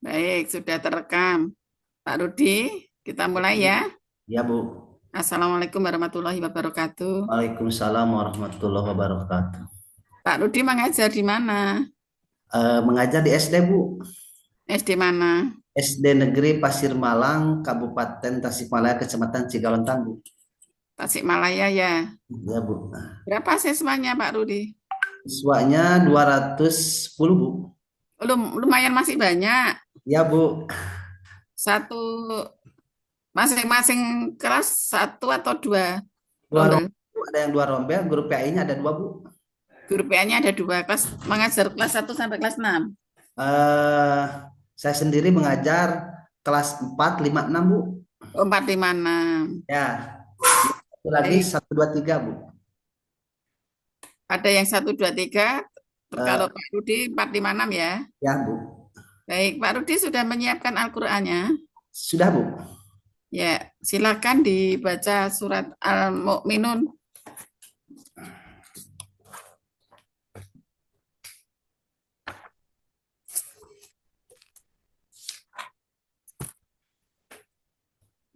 Baik, sudah terekam. Pak Rudi, kita mulai ya. Ya, Bu. Assalamualaikum warahmatullahi wabarakatuh. Waalaikumsalam warahmatullahi wabarakatuh. Pak Rudi mengajar di mana? Mengajar di SD, Bu. SD mana? SD Negeri Pasir Malang, Kabupaten Tasikmalaya, Kecamatan Cigalontang, Bu. Tasikmalaya ya. Ya, Bu. Berapa siswanya Pak Rudi? Siswanya 210, Bu. Lumayan masih banyak. Ya, Bu. Satu masing-masing kelas satu atau dua Dua rombel. rombel, Bu. Ada yang dua rombel, guru PAI-nya ada dua, Bu. Guru PA-nya ada dua kelas, mengajar kelas satu sampai kelas 6. Eh, saya sendiri mengajar kelas 4, 5, 6, Bu. Oh, 4, 5, 6. Ya, satu lagi Baik. 1, 2, 3, Bu. Ada yang satu, dua, tiga. Kalau Eh, Pak Rudi 4, 5, 6 ya. ya, Bu. Baik, Pak Rudi sudah menyiapkan Al-Qur'annya. Sudah, Bu. Ya, silakan dibaca surat Al-Mu'minun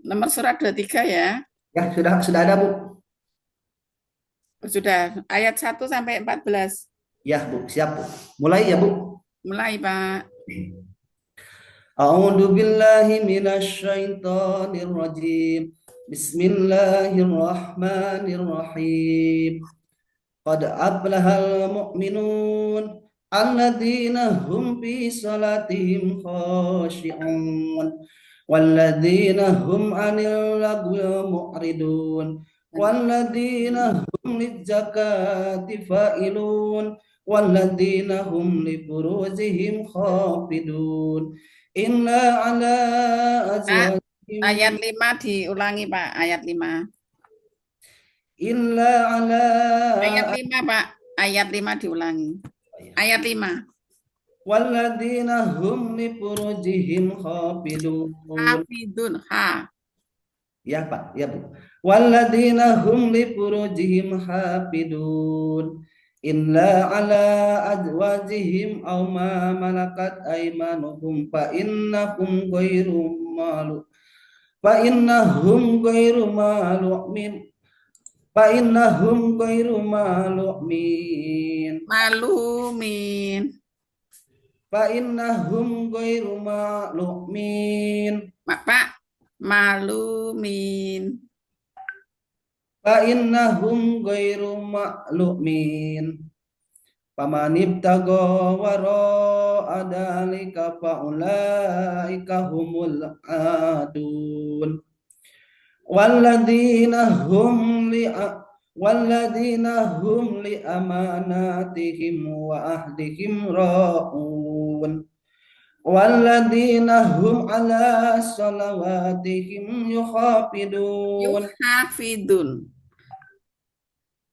nomor surat 23 ya. Ya, sudah ada, Bu. Sudah ayat 1 sampai 14. Ya, Bu. Siap, Bu. Mulai ya, Bu. Mulai, Pak. أعوذ بالله من الشيطان الرجيم بسم الله الرحمن الرحيم قد أفلح المؤمنون الذين هم في صلاتهم خاشعون والذين هم عن اللغو معرضون والذين هم للزكاة فاعلون والذين هم لفروجهم خافضون إلا على Pak, ayat أزواجهم 5 diulangi, Pak. Ayat 5. إلا على Ayat 5, Pak. Ayat 5 diulangi. Ayat 5. والذين هم لفروجهم خافضون. Hafidun. Ha. Ya, Pak. Ya, Bu. Walladzina hum li furujihim hafidun illa ala azwajihim aw ma malakat aymanuhum fa innahum ghairu malumin fa innahum ghairu malumin Malumin. fa innahum ghairu malumin Pak. Malumin. fa innahum ghairu malumin. Pamanibtago waro adalika faulaika humul adun walladina hum li walladina hum li amanatihim wa ahdihim raun walladina hum ala salawatihim yuhafidun Yuhafidun.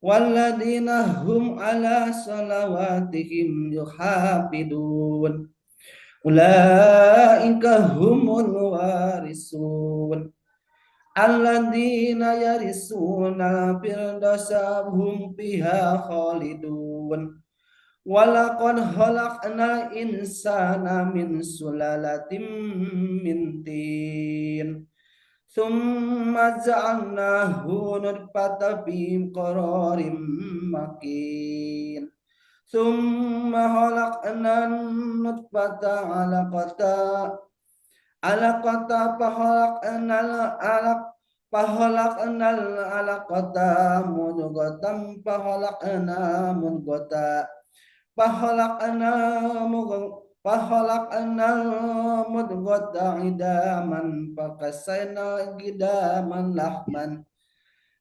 والذين هم على صلواتهم يحافظون أولئك هم الوارثون الذين يرثون الفردوس هم فيها خالدون ولقد خلقنا الإنسان من سلالة من طين ثم جعلناه نطفة في قرار مكين ثم خلقنا النطفة علقة فخلقنا العلقة مضغة فخلقنا فخلقنا المضغة عظاما فكسينا عظاما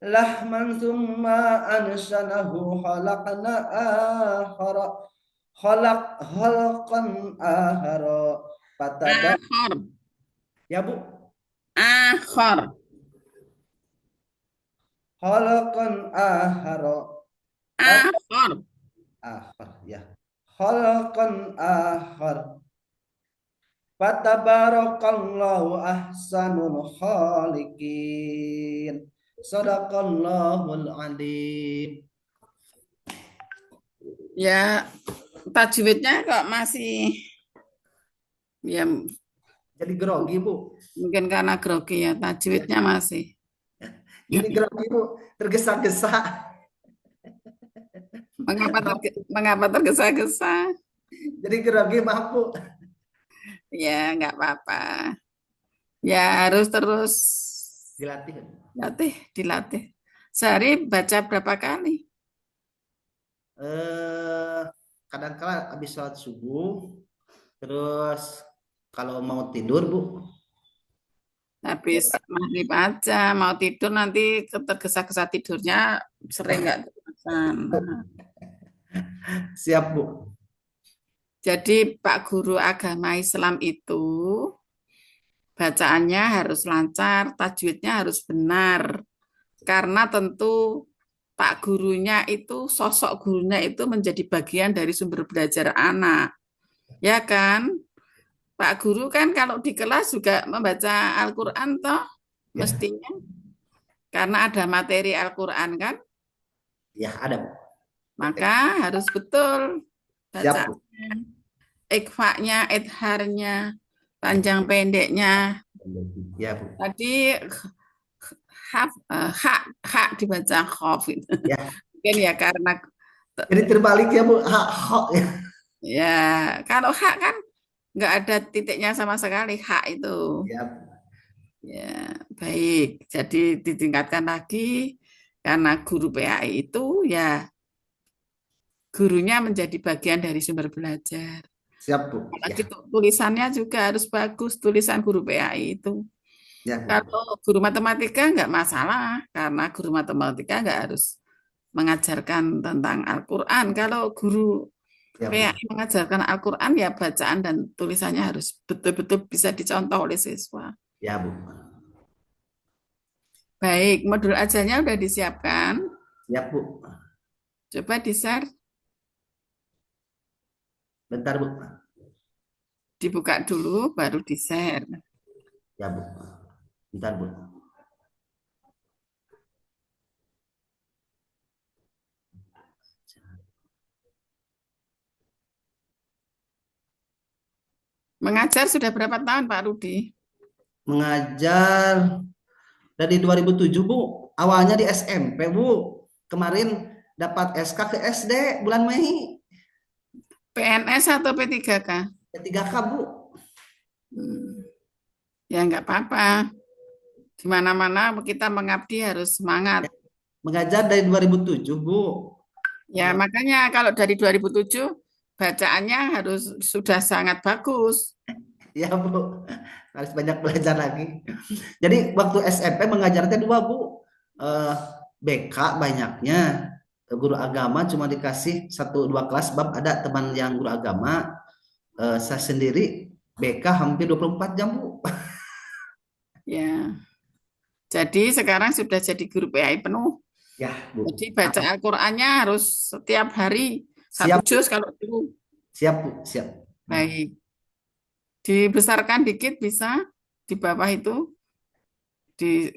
لحما ثم أنشأناه خلقا آخر فتبارك Akhor. ya, Bu. Akhor. Khalaqan ahara Akhor. akhar ya. Khalaqan akhar. Fatabarakallahu ahsanul khaliqin. Sadaqallahul alim. Ya, tajwidnya kok masih ya Jadi grogi, Bu. Mungkin karena grogi ya, tajwidnya masih. Jadi grogi, Bu. Tergesa-gesa. Mengapa tergesa-gesa? Jadi grogi, maaf, Bu. Ya, nggak apa-apa. Ya, harus terus Dilatih. dilatih. Sehari baca berapa kali? Eh, kadang-kala habis sholat subuh, terus kalau mau tidur, Bu. Habis maghrib aja, mau tidur nanti tergesa-gesa tidurnya sering nggak terpaksan. Siap, Bu. Jadi Pak Guru Agama Islam itu bacaannya harus lancar, tajwidnya harus benar. Karena tentu Pak gurunya itu, sosok gurunya itu menjadi bagian dari sumber belajar anak. Ya kan? Pak Guru kan kalau di kelas juga membaca Al-Quran toh, Ya, mestinya. Karena ada materi Al-Quran kan, ya ada, Bu. maka harus betul Siap, baca Bu. ikhfa-nya, idharnya, panjang pendeknya. Ya, Bu. Tadi hak hak dibaca khof itu. Ya. Mungkin ya karena Jadi terbalik ya, Bu. Ha, ho, ya. ya kalau hak kan nggak ada titiknya sama sekali hak itu. Ya, Ya, baik. Jadi ditingkatkan lagi karena guru PAI itu ya gurunya menjadi bagian dari sumber belajar. siap, Bu. Apalagi Ya, tulisannya juga harus bagus, tulisan guru PAI itu. ya, Bu. Kalau guru matematika nggak masalah, karena guru matematika nggak harus mengajarkan tentang Al-Quran. Kalau guru Ya, Bu. PAI mengajarkan Al-Quran, ya bacaan dan tulisannya harus betul-betul bisa dicontoh oleh siswa. Ya, Bu. Baik, modul ajarnya udah disiapkan. Siap, Bu. Coba di-share, Bentar, Bu. dibuka dulu, baru di-share. Ya, Bu. Bentar, Bu. Mengajar sudah berapa tahun, Pak Rudi? Mengajar dari 2007, Bu. Awalnya di SMP, Bu. Kemarin dapat SK ke SD bulan Mei. PNS atau P3K? P3K, Bu. Hmm, ya nggak apa-apa. Di mana-mana kita mengabdi harus semangat. Mengajar dari 2007, Bu. Ya, makanya kalau dari 2007 bacaannya harus sudah sangat bagus. Ya, Bu. Harus banyak belajar lagi. Jadi waktu SMP mengajarnya dua, Bu. Eh, BK banyaknya. Guru agama cuma dikasih satu dua kelas bab, ada teman yang guru agama. Saya sendiri BK hampir 24 jam, Bu. Ya, jadi sekarang sudah jadi guru PAI penuh. Ya, Bu. Jadi baca Al-Qur'annya harus setiap hari satu Siap, juz kalau dulu. siap, Bu. Siap. Baik, dibesarkan dikit bisa di bawah itu di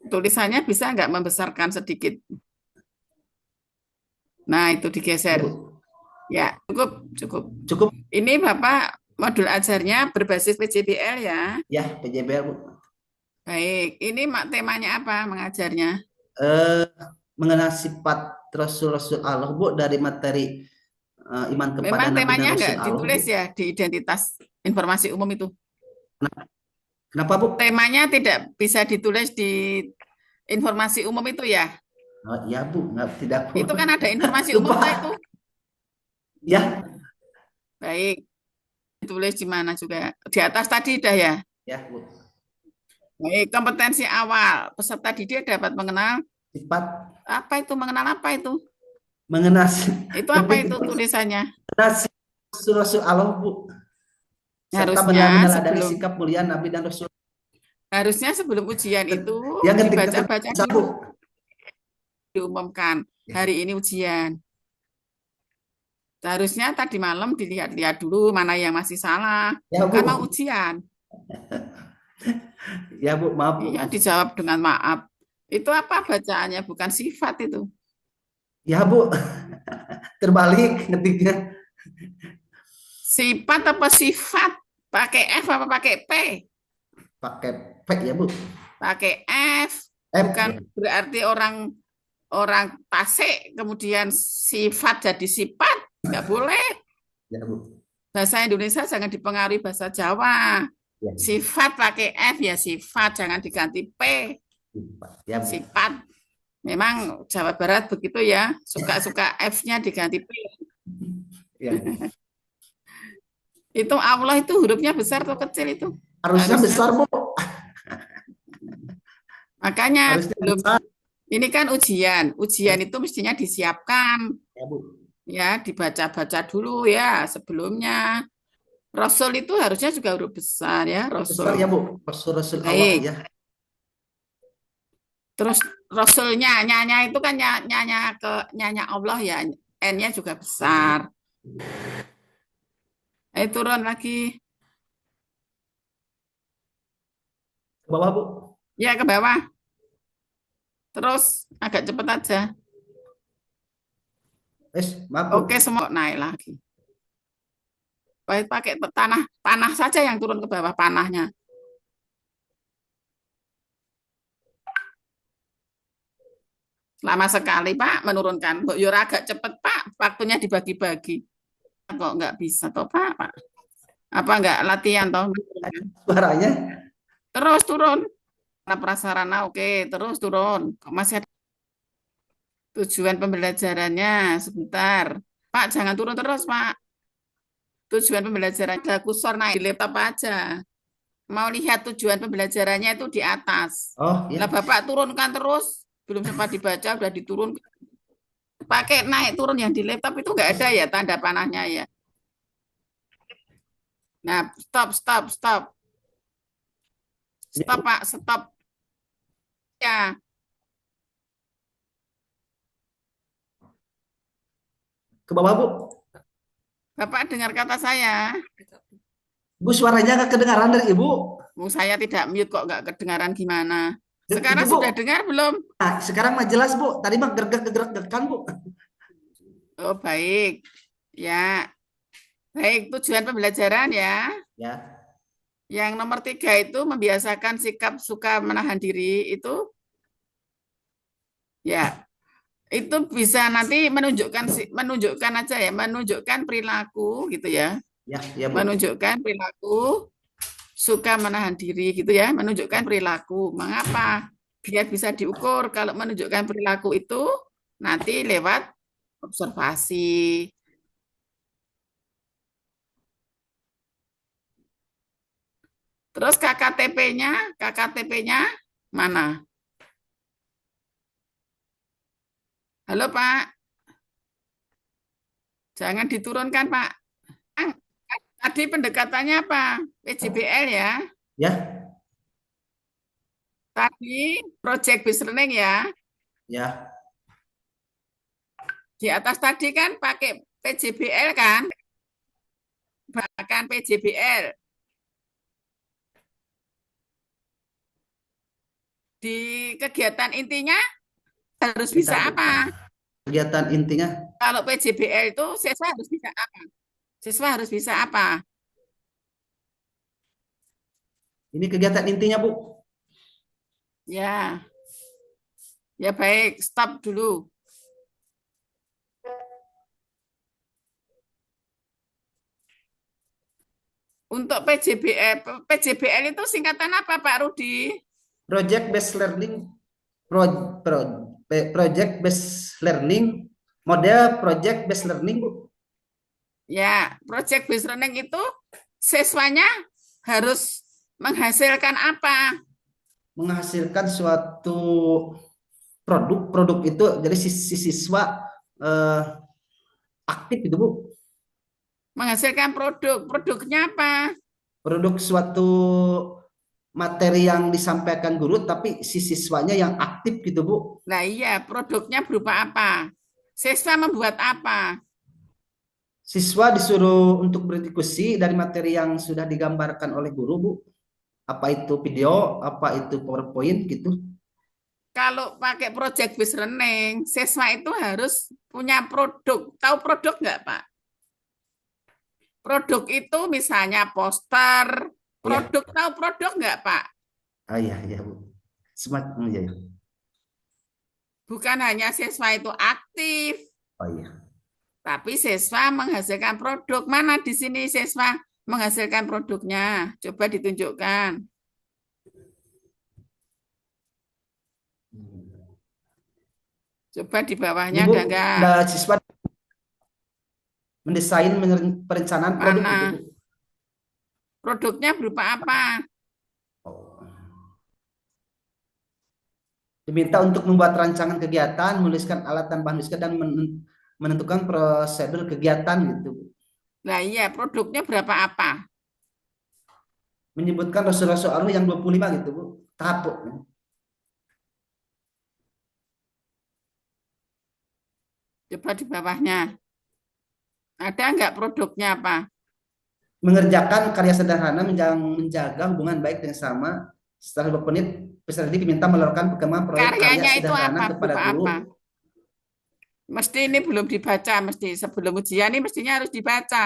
tulisannya bisa nggak membesarkan sedikit. Nah, itu Ya, digeser. Bu. Ya, cukup, cukup. Cukup. Ini Bapak modul ajarnya berbasis PJBL ya. Ya, PJBL, Bu. Baik, ini temanya apa mengajarnya? Eh, mengenal sifat Rasul-Rasul Allah, Bu, dari materi iman kepada Memang Nabi dan temanya Rasul nggak Allah, Bu. ditulis ya di identitas informasi umum itu. Kenapa, Bu? Temanya tidak bisa ditulis di informasi umum itu ya. Oh, iya, Bu. Nggak, tidak, Bu. Itu kan ada informasi umum lah itu. Lupa. Ya, Baik, ditulis di mana juga. Di atas tadi dah ya. ya, Bu. Baik, kompetensi awal. Peserta didik dapat mengenal Sifat apa itu, mengenal apa itu? mengenal Itu apa lebih itu tulisannya? mengenal Rasul-Rasul Allah, Bu. Serta Harusnya benar-benar dari sebelum sikap mulia Nabi dan Rasul. harusnya sebelum ujian itu Yang ketika dibaca-baca terbiasa, Bu. dulu, diumumkan Ya, hari ini ujian. Seharusnya tadi malam dilihat-lihat dulu mana yang masih salah. ya, Kan mau Bu. ujian. Ya, Bu. Maaf, Bu. Iya, dijawab dengan maaf. Itu apa bacaannya? Bukan sifat itu. Ya, Bu. Terbalik ngetiknya. Sifat apa sifat? Pakai F apa pakai P? pakai P ya Bu. pakai F. F Bukan ya. berarti orang orang Tasik kemudian sifat jadi sifat, nggak boleh. Ya Bu. Bahasa Indonesia jangan dipengaruhi bahasa Jawa. Ya, Sifat pakai F ya sifat, jangan diganti P. ya Bu. Sifat. Memang Jawa Barat begitu ya, suka-suka F-nya diganti P. Ya Bu. Itu Allah itu hurufnya besar atau kecil itu? Harusnya Harusnya. besar Bu. Makanya Harusnya belum, besar. ini kan ujian. Ujian itu mestinya disiapkan. Ya Bu. Ya, dibaca-baca dulu ya sebelumnya. Rasul itu harusnya juga huruf besar ya, Rasul. Besar ya Bu. Rasul Allah Baik. ya. Terus Rasulnya, nyanya itu kan nyanya ke nyanya Allah ya, N-nya juga besar. Turun lagi. Ke bawah Bu. Ya, ke bawah. Terus agak cepat aja. Maaf Bu. Oke, semua naik lagi. Baik, pakai tanah tanah saja yang turun ke bawah panahnya. Lama sekali Pak menurunkan. Kok ya agak cepat Pak, waktunya dibagi-bagi. Kok nggak bisa toh Pak? Pak? Apa nggak latihan toh? Suaranya. Terus turun. Prasarana oke, terus turun. Kok masih ada tujuan pembelajarannya? Sebentar. Pak, jangan turun terus Pak. Tujuan pembelajaran ada kursor naik di laptop aja. Mau lihat tujuan pembelajarannya itu di atas. Oh Lah ya. Bapak turunkan terus. Belum sempat dibaca, udah diturun. Pakai naik turun yang di laptop itu nggak ada ya tanda panahnya ya. Nah, stop, stop, stop. Ini Stop Bu. Pak, stop. Ya, Ke bawah Bu. Bapak dengar kata saya. Bu suaranya nggak kedengaran dari Ibu. Saya tidak mute kok nggak kedengaran gimana. Itu Sekarang Bu. sudah dengar belum? Nah, sekarang mah jelas Bu. Tadi mah gerak-gerak Bu. Oh, baik. Ya, baik. Tujuan pembelajaran ya. Ya. Yang nomor 3 itu membiasakan sikap suka menahan diri itu ya itu bisa nanti menunjukkan aja ya, menunjukkan perilaku gitu ya, Ya, ya Bu. menunjukkan perilaku suka menahan diri gitu ya, menunjukkan perilaku. Mengapa? Biar bisa diukur kalau menunjukkan perilaku itu nanti lewat observasi. Terus KKTP-nya mana? Halo Pak, jangan diturunkan Pak. Tadi pendekatannya apa? PJBL ya. Ya, Tadi project based learning ya. ya. Di atas tadi kan pakai PJBL kan? Bahkan PJBL. Di kegiatan intinya harus bisa Bentar Bu. apa? Kegiatan intinya. Kalau PJBL itu siswa harus bisa apa? Siswa harus bisa apa? Ini kegiatan intinya Bu. Ya, ya baik. Stop dulu. Untuk PJBL itu singkatan apa Pak Rudi? Project based learning. Pro, pro, project based learning. Model project based learning Bu. Ya, project based learning itu siswanya harus menghasilkan apa? Menghasilkan suatu produk itu jadi si siswa eh, aktif itu Bu. Menghasilkan produk. Produknya apa? Produk suatu materi yang disampaikan guru tapi si siswanya yang aktif gitu Bu. Nah iya, produknya berupa apa? Siswa membuat apa? Siswa disuruh untuk berdiskusi dari materi yang sudah digambarkan oleh guru Bu. Apa itu video, apa itu PowerPoint gitu. Kalau pakai project based learning, siswa itu harus punya produk. Tahu produk nggak Pak? Produk itu misalnya poster, Iya. Produk, tahu produk nggak, Pak? Oh iya, iya, Bu. Smart, iya, iya. Bukan hanya siswa itu aktif, Oh iya. tapi siswa menghasilkan produk. Mana di sini siswa menghasilkan produknya? Coba ditunjukkan. Coba di Ini bawahnya Bu, ada nggak? ada siswa mendesain perencanaan produk gitu Bu. Mana? Produknya berupa apa? Oh. Diminta untuk membuat rancangan kegiatan, menuliskan alat dan bahan diskusi dan menentukan prosedur kegiatan gitu Bu. Nah iya, produknya berapa apa? Menyebutkan rasul-rasul Allah yang 25 gitu Bu. Tahap Bu. Coba di bawahnya. Ada nggak produknya apa? Mengerjakan karya sederhana menjaga hubungan baik dengan sama. Setelah beberapa menit peserta didik diminta melakukan perkembangan proyek karya Karyanya itu sederhana apa? kepada Berupa apa? guru. Mesti ini belum dibaca, mesti sebelum ujian ini mestinya harus dibaca.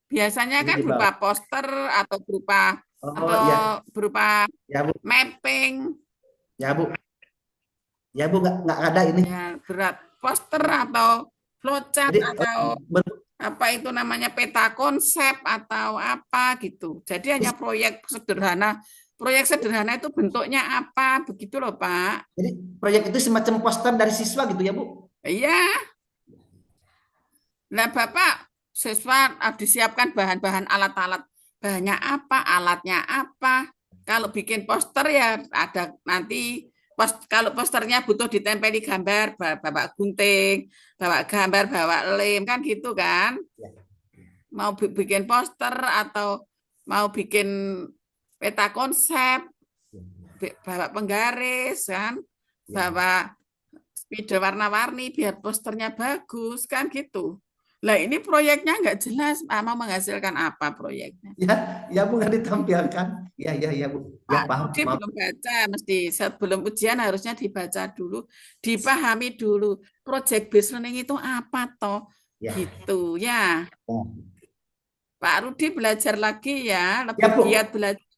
Biasanya Ini kan di berupa bawah. poster Oh atau iya, berupa ya Bu, mapping. ya Bu, ya Bu, nggak ada ini. Ya, berat poster atau flowchart Jadi atau apa itu namanya peta konsep atau apa gitu. Jadi hanya proyek sederhana. Proyek sederhana itu bentuknya apa? Begitu loh, Pak. jadi proyek itu semacam poster dari siswa gitu ya Bu. Iya, nah Bapak siswa disiapkan bahan-bahan alat-alat. Bahannya apa? Alatnya apa? Kalau bikin poster ya ada nanti kalau posternya butuh ditempeli gambar, Bapak gunting, bawa gambar, bawa lem kan gitu kan? Ya. Mau bikin poster atau mau bikin peta konsep, bawa penggaris kan, Ya, bawa spidol warna-warni biar posternya bagus kan gitu. Lah ini proyeknya nggak jelas, mau menghasilkan apa proyeknya. ya, ya Bu nggak ditampilkan. Ya, ya, ya Bu. Ya Pak paham, Rudi maaf. belum baca, mesti sebelum ujian harusnya dibaca dulu, dipahami dulu. Project based learning itu apa toh? Ya, Gitu ya. ya, Pak Rudi belajar lagi ya, ya lebih giat Bu. belajar.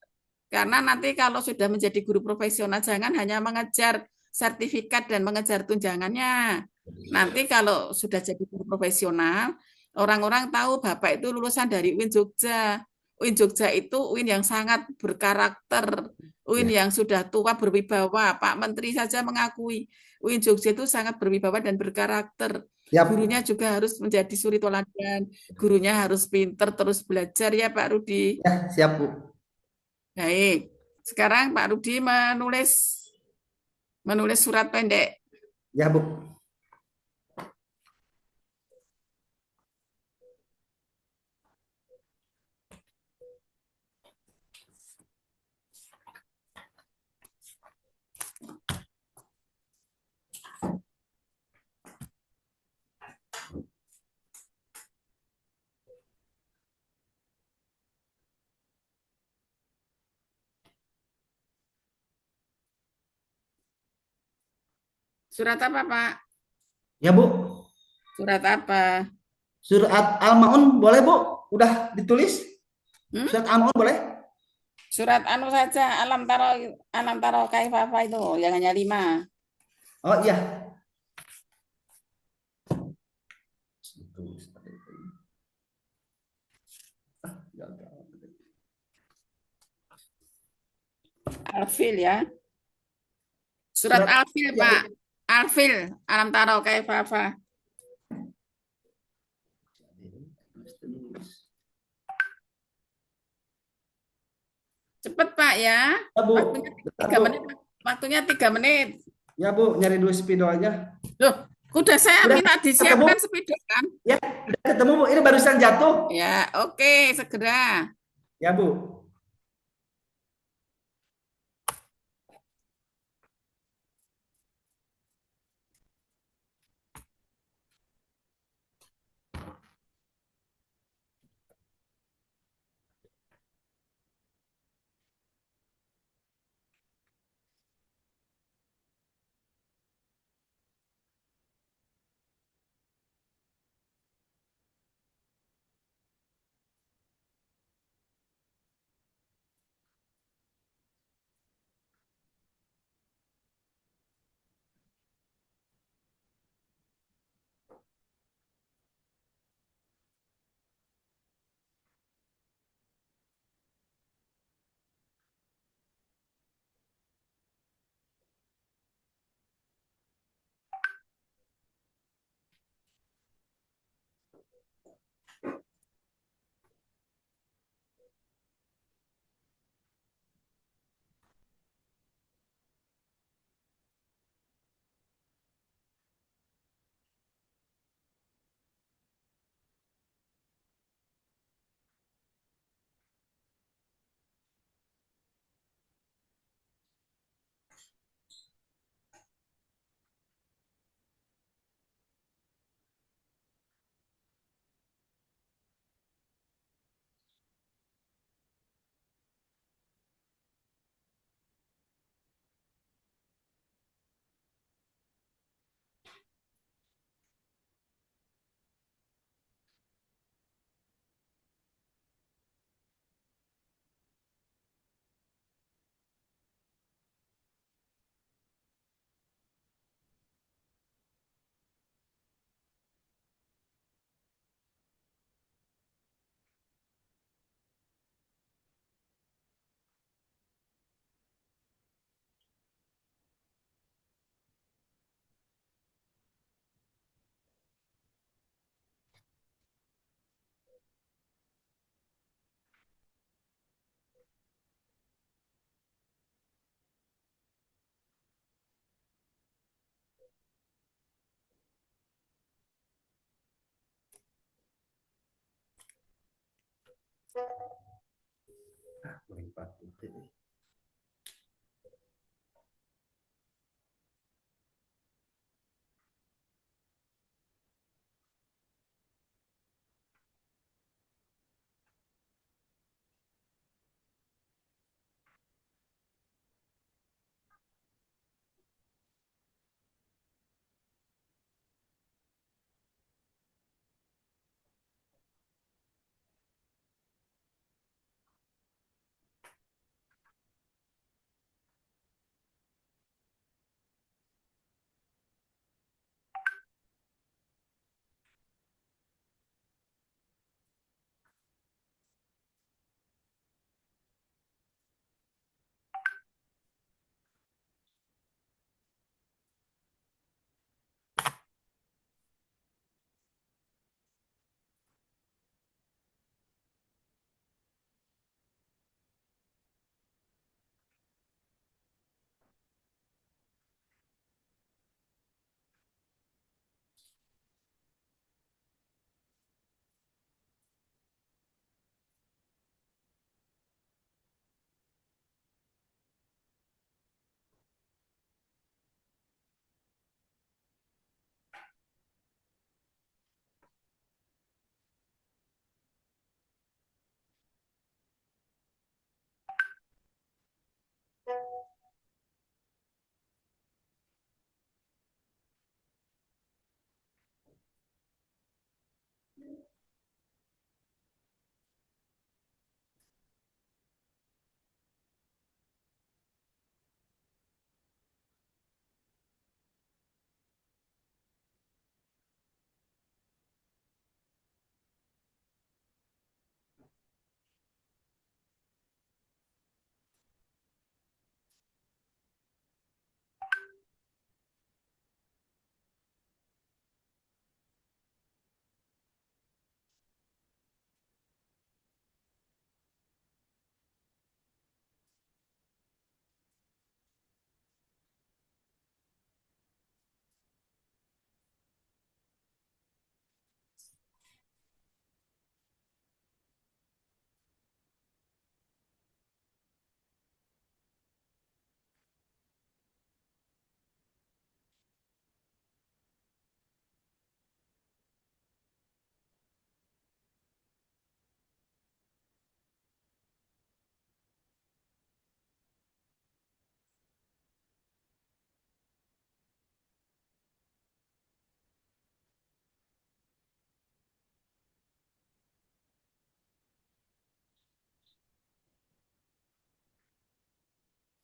Karena nanti kalau sudah menjadi guru profesional, jangan hanya mengejar sertifikat dan mengejar tunjangannya. Nanti kalau sudah jadi guru profesional, orang-orang tahu Bapak itu lulusan dari UIN Jogja. UIN Jogja itu UIN yang sangat berkarakter, UIN Ya, yang sudah tua berwibawa. Pak Menteri saja mengakui UIN Jogja itu sangat berwibawa dan berkarakter. siap. Gurunya juga harus menjadi suri toladan, gurunya harus pinter terus belajar ya Pak Rudi. Ya, siap Bu. Baik, sekarang Pak Rudi menulis menulis surat pendek. Ya Bu. Surat apa Pak? Ya Bu. Surat apa? Surat Al-Maun boleh Bu? Udah ditulis? Hmm? Surat Al-Maun boleh? Surat anu saja, alam taro kaifafa itu yang hanya 5. Oh iya. Alfil ya. Surat Surat Alfil ya Bu. Pak. Alfil, alam taro kaifafa. Cepet Pak ya. Ya Bu. Waktunya Bentar, 3 Bu. menit. Waktunya 3 menit. Ya Bu, nyari dulu spidolnya. Loh, udah saya Udah minta ketemu? disiapkan spidol kan? Ya, udah ketemu Bu. Ini barusan jatuh. Ya, oke, segera. Ya Bu.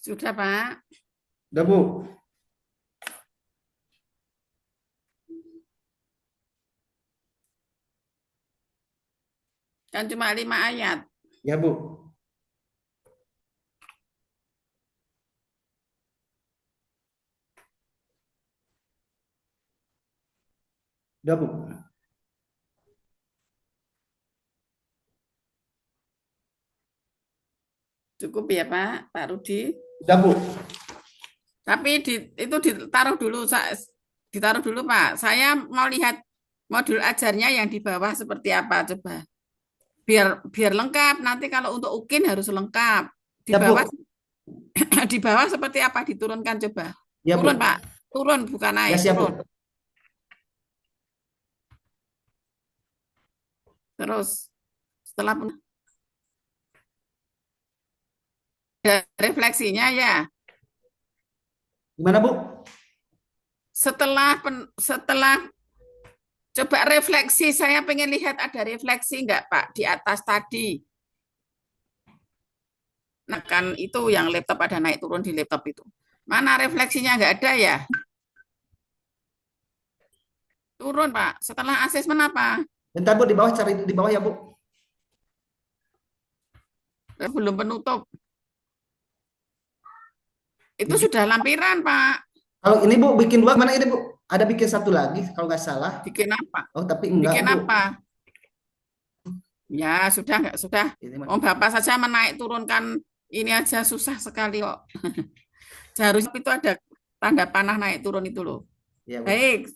Sudah, Pak. Udah Bu, Kan cuma 5 ayat. ya Bu, udah Bu. Cukup ya Pak Rudi. Udah Bu. Tapi itu ditaruh dulu, ditaruh dulu Pak. Saya mau lihat modul ajarnya yang di bawah seperti apa coba. Biar biar lengkap. Nanti kalau untuk UKIN harus lengkap. Di Ya bawah Bu. di bawah seperti apa diturunkan coba. Ya Turun Bu. Pak. Turun bukan Ya naik, siap turun. Bu. Terus setelah refleksinya ya. Gimana Bu? Setelah coba refleksi, saya pengen lihat ada refleksi enggak Pak di atas tadi. Nah kan itu yang laptop ada naik turun di laptop itu. Mana refleksinya enggak ada ya? Turun Pak. Setelah asesmen apa? Bentar Bu, di bawah cari di bawah ya Bu. Belum penutup. Itu Bikin. sudah lampiran Pak. Kalau ini Bu bikin dua mana ini Bu? Ada bikin satu lagi kalau nggak salah. Bikin apa? Oh tapi enggak Bikin Bu. apa? Ya sudah enggak sudah. Ini Om Bapak saja menaik turunkan ini aja susah sekali kok. Seharusnya itu ada tanda panah naik turun itu loh. ya Bu. Baik,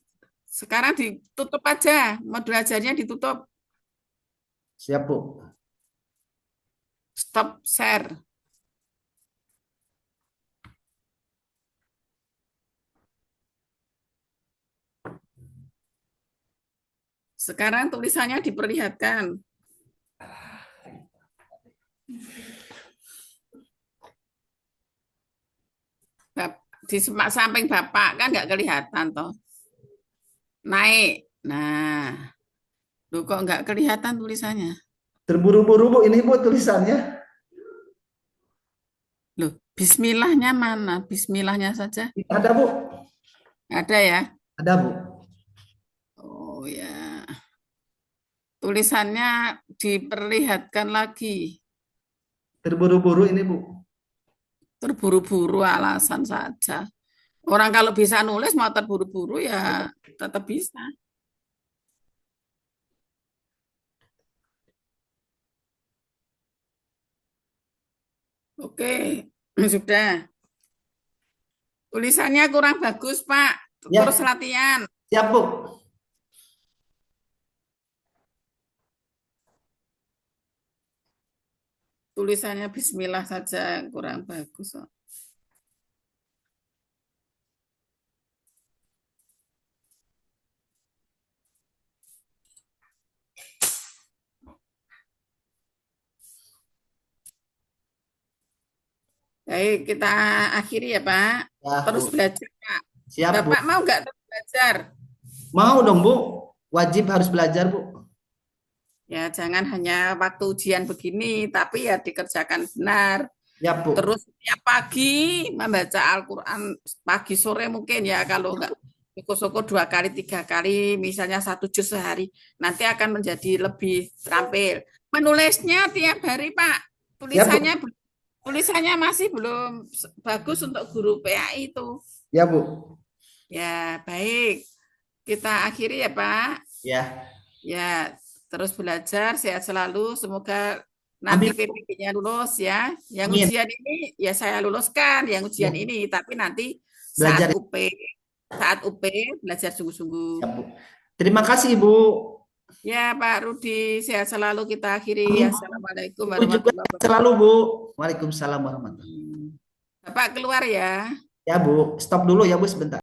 sekarang ditutup aja, modul ajarnya ditutup. Siap Bu. Stop share. Sekarang tulisannya diperlihatkan. Di samping Bapak kan nggak kelihatan toh. Naik. Nah, loh kok nggak kelihatan tulisannya? Terburu-buru Bu ini Bu tulisannya. Loh, bismillahnya mana? Bismillahnya saja. Ada Bu. Ada ya? Ada Bu. Oh ya. Tulisannya diperlihatkan lagi. Terburu-buru ini Bu. Terburu-buru alasan saja. Orang kalau bisa nulis mau terburu-buru ya tetap bisa. Oke, sudah. Tulisannya kurang bagus, Pak. Ya, Terus latihan. siap Bu. Tulisannya Bismillah saja kurang bagus. Baik, kita akhiri ya, Pak. Ya Terus Bu. belajar, Pak. Siap Bu. Bapak mau nggak terus belajar? Mau dong Bu. Wajib harus belajar Bu. Ya, jangan hanya waktu ujian begini, tapi ya dikerjakan benar. Ya Bu. Terus tiap pagi membaca Al-Quran, pagi sore mungkin ya, kalau enggak syukur-syukur 2 kali, 3 kali, misalnya 1 juz sehari, nanti akan menjadi lebih terampil. Menulisnya tiap hari, Pak. Ya Bu. Tulisannya masih belum bagus untuk guru PAI itu. Ya Bu. Ya, baik. Kita akhiri ya, Pak. Ya. Ya, terus belajar, sehat selalu. Semoga nanti Amin. PPG-nya lulus ya. Yang Amin. ujian ini ya saya luluskan yang ujian Ya. ini, tapi nanti Belajar. saat UP belajar sungguh-sungguh. Ya, Bu. Terima kasih Ibu. Ya, Pak Rudi, sehat selalu kita akhiri. Amin. Assalamualaikum Ibu juga warahmatullahi wabarakatuh. selalu Bu. Waalaikumsalam warahmatullahi wabarakatuh. Bapak keluar ya. Ya Bu, stop dulu ya Bu sebentar.